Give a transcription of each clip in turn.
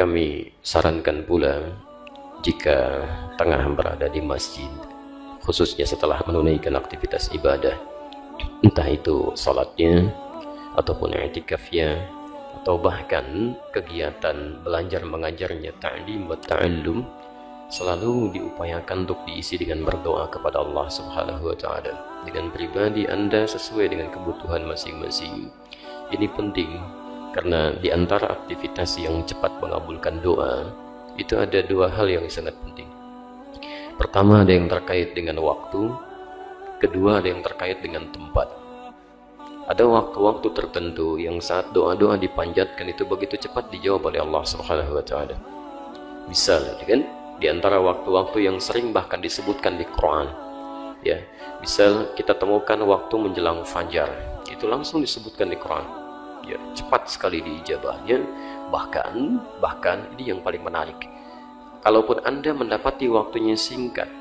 kami sarankan pula, jika tengah berada di masjid, khususnya setelah menunaikan aktivitas ibadah, entah itu salatnya ataupun i'tikafnya, atau bahkan kegiatan belajar mengajarnya, ta'lim wa ta'allum, selalu diupayakan untuk diisi dengan berdoa kepada Allah Subhanahu wa taala dengan pribadi Anda sesuai dengan kebutuhan masing-masing. Ini penting karena di antara aktivitas yang cepat mengabulkan doa itu ada dua hal yang sangat penting. Pertama, ada yang terkait dengan waktu, kedua ada yang terkait dengan tempat. Ada waktu-waktu tertentu yang saat doa-doa dipanjatkan itu begitu cepat dijawab oleh Allah Subhanahu wa taala. Misal, kan? Di antara waktu-waktu yang sering bahkan disebutkan di Quran, ya, misal kita temukan waktu menjelang fajar, itu langsung disebutkan di Quran, ya, cepat sekali diijabahnya. Bahkan ini yang paling menarik, kalaupun Anda mendapati waktunya singkat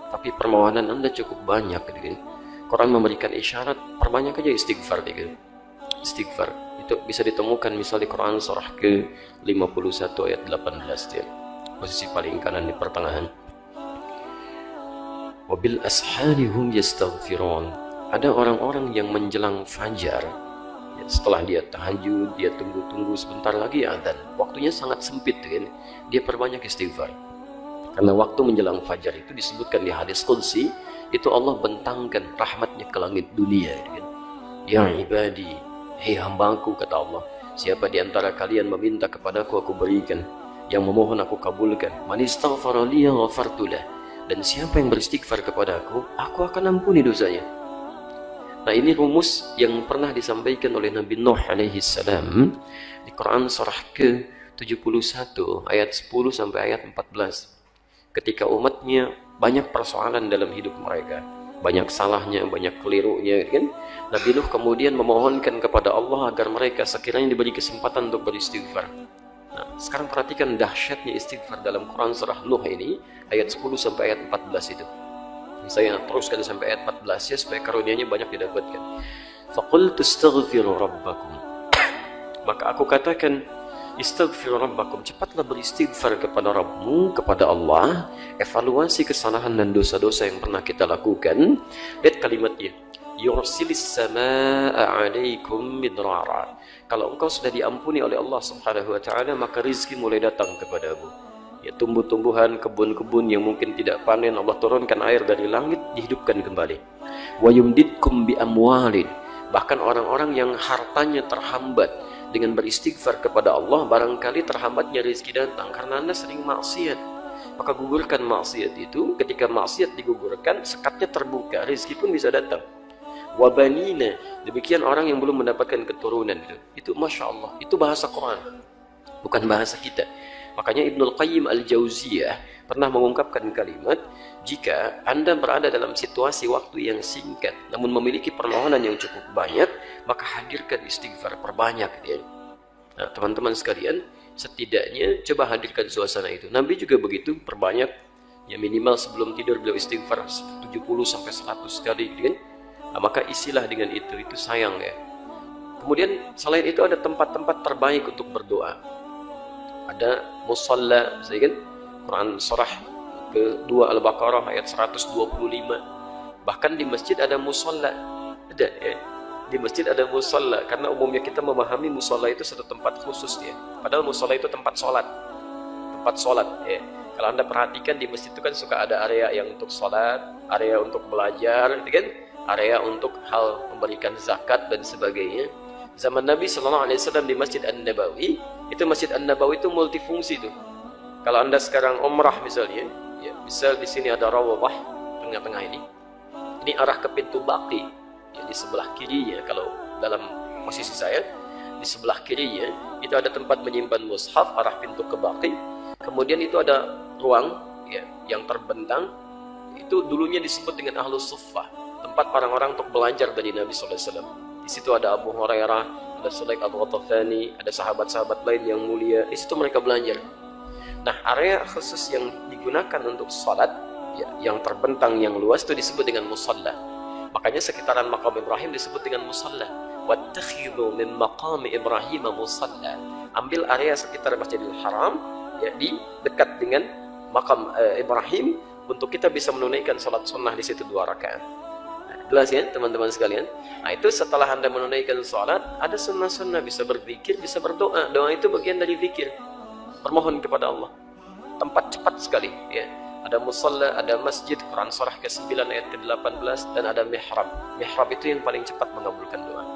tapi permohonan Anda cukup banyak, gitu kan? Quran memberikan isyarat, perbanyak aja istighfar, gitu. Istighfar itu bisa ditemukan misal di Quran surah ke-51 ayat 18, ya. Posisi paling kanan di pertengahan. Wabil ashari hum yastaghfirun. Ada orang-orang yang menjelang fajar, ya, setelah dia tahajud, dia tunggu-tunggu sebentar lagi adzan, waktunya sangat sempit, kan? Dia perbanyak istighfar. Karena waktu menjelang fajar itu disebutkan di hadis qudsi, itu Allah bentangkan rahmatnya ke langit dunia, kan? Ya ibadi, hei hambaku, kata Allah, siapa di antara kalian meminta kepadaku, aku berikan. Yang memohon aku kabulkan. Man istaghfara li ghafartu lah. Dan siapa yang beristighfar kepada aku akan ampuni dosanya. Nah, ini rumus yang pernah disampaikan oleh Nabi Nuh alaihi salam di Quran surah ke-71 ayat 10 sampai ayat 14. Ketika umatnya banyak persoalan dalam hidup mereka, banyak salahnya, banyak kelirunya, kan? Nabi Nuh kemudian memohonkan kepada Allah agar mereka sekiranya diberi kesempatan untuk beristighfar. Nah, sekarang perhatikan dahsyatnya istighfar dalam Quran surah Nuh ini, ayat 10 sampai ayat 14 itu. Saya teruskan sampai ayat 14 ya, supaya karunianya banyak didapatkan. Faqultu astaghfiru rabbakum. Maka aku katakan, istaghfiru rabbakum, cepatlah beristighfar kepada Rabbmu, kepada Allah. Evaluasi kesalahan dan dosa-dosa yang pernah kita lakukan. Lihat kalimatnya, yursilis samaa'a 'alaikum midrara. Kalau engkau sudah diampuni oleh Allah Subhanahu wa taala, maka rizki mulai datang kepadamu. Ya, tumbuh-tumbuhan, kebun-kebun yang mungkin tidak panen, Allah turunkan air dari langit, dihidupkan kembali. Wa yumdidkum bi amwalin. Bahkan orang-orang yang hartanya terhambat, dengan beristighfar kepada Allah, barangkali terhambatnya rizki datang karena Anda sering maksiat. Maka gugurkan maksiat itu. Ketika maksiat digugurkan, sekatnya terbuka, rizki pun bisa datang. Wabanina, demikian orang yang belum mendapatkan keturunan itu masya Allah, itu bahasa Quran, bukan bahasa kita. Makanya Ibnul Qayyim Al-Jauziyah pernah mengungkapkan kalimat, jika Anda berada dalam situasi waktu yang singkat namun memiliki permohonan yang cukup banyak, maka hadirkan istighfar, perbanyak, ya. Nah, teman-teman sekalian, setidaknya coba hadirkan suasana itu. Nabi juga begitu, perbanyak, ya, minimal sebelum tidur beliau istighfar 70 sampai 100 kali, kan? Nah, maka isilah dengan itu sayang, ya. Kemudian selain itu ada tempat-tempat terbaik untuk berdoa. Ada musalla, kan? Quran surah ke-2 Al-Baqarah ayat 125. Bahkan di masjid ada musalla. Ada, ya. Di masjid ada musalla, karena umumnya kita memahami musalla itu satu tempat khusus, ya. Padahal musalla itu tempat sholat. Tempat sholat, ya. Kalau Anda perhatikan di masjid itu kan suka ada area yang untuk sholat, area untuk belajar, kan? Area untuk hal memberikan zakat dan sebagainya. Zaman Nabi SAW di Masjid An-Nabawi, itu Masjid An-Nabawi itu multifungsi tuh. Kalau Anda sekarang umrah misalnya, ya, misal di sini ada rawabah tengah-tengah ini arah ke pintu Baqi, ya, di sebelah kirinya. Kalau dalam posisi saya, di sebelah kirinya itu ada tempat menyimpan mushaf, arah pintu ke Baqi. Kemudian itu ada ruang, ya, yang terbentang, itu dulunya disebut dengan Ahlus Suffah, tempat orang-orang untuk belajar dari Nabi SAW. Di situ ada Abu Hurairah, ada Sulaik Al-Ghatafani, ada sahabat-sahabat lain yang mulia. Di situ mereka belajar. Nah, area khusus yang digunakan untuk sholat, ya, yang terbentang, yang luas, itu disebut dengan musalla. Makanya sekitaran Maqam Ibrahim disebut dengan musalla. wattakhidhu min maqami Ibrahim musalla. Ambil area sekitar Masjidil Haram, ya, di dekat dengan makam Ibrahim, untuk kita bisa menunaikan salat sunnah di situ 2 rakaat. Nah, jelas ya teman-teman sekalian. Nah, itu setelah Anda menunaikan salat, ada sunnah-sunnah, bisa berzikir, bisa berdoa. Doa itu bagian dari zikir, bermohon kepada Allah. Tempat cepat sekali, ya. Ada musalla, ada masjid, Quran surah ke-9 ayat ke-18, dan ada mihrab. Mihrab itu yang paling cepat mengabulkan doa.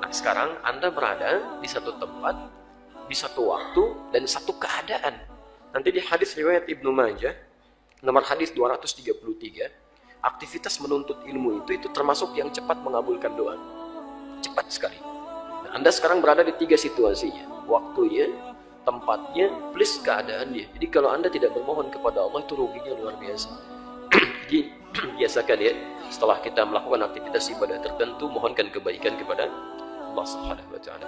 Nah, sekarang Anda berada di satu tempat, di satu waktu, dan satu keadaan. Nanti di hadis riwayat Ibnu Majah, nomor hadis 233, aktivitas menuntut ilmu itu termasuk yang cepat mengabulkan doa. Cepat sekali. Nah, Anda sekarang berada di 3 situasinya. Waktunya, tempatnya, plus keadaannya. Jadi kalau Anda tidak bermohon kepada Allah, itu ruginya luar biasa. Jadi biasakan ya, setelah kita melakukan aktivitas ibadah tertentu, mohonkan kebaikan kepada Allah Subhanahu wa Ta'ala.